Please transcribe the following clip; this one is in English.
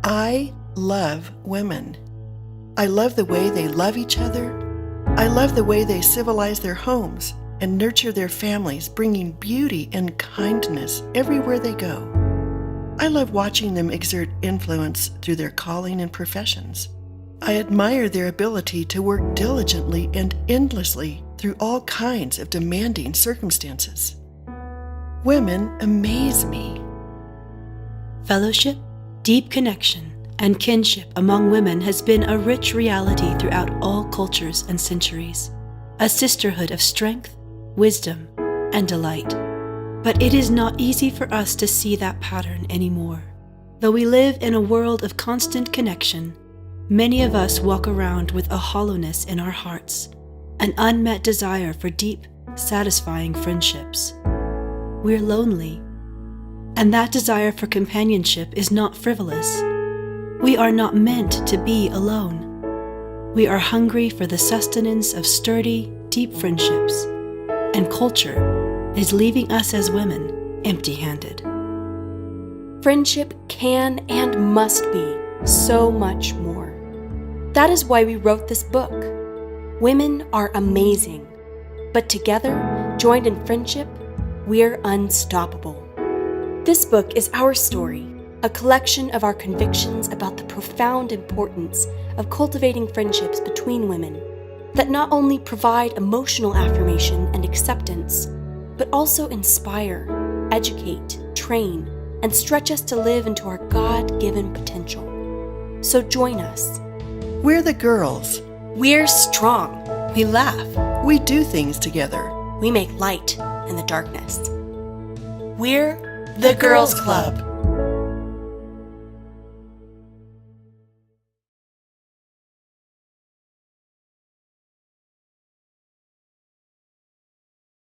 I love women. I love the way they love each other. I love the way they civilize their homes and nurture their families, bringing beauty and kindness everywhere they go. I love watching them exert influence through their calling and professions. I admire their ability to work diligently and endlessly through all kinds of demanding circumstances. Women amaze me. Fellowship, deep connection, and kinship among women has been a rich reality throughout all cultures and centuries, a sisterhood of strength, wisdom, and delight. But it is not easy for us to see that pattern anymore. Though we live in a world of constant connection, many of us walk around with a hollowness in our hearts, an unmet desire for deep, satisfying friendships. We're lonely, and that desire for companionship is not frivolous. We are not meant to be alone. We are hungry for the sustenance of sturdy, deep friendships, and culture is leaving us as women empty-handed. Friendship can and must be so much more. That is why we wrote this book. Women are amazing, but together, joined in friendship, we're unstoppable. This book is our story, a collection of our convictions about the profound importance of cultivating friendships between women that not only provide emotional affirmation and acceptance, but also inspire, educate, train, and stretch us to live into our God-given potential. So join us. We're the girls. We're strong. We laugh. We do things together. We make light in the darkness. We're The Girls Club.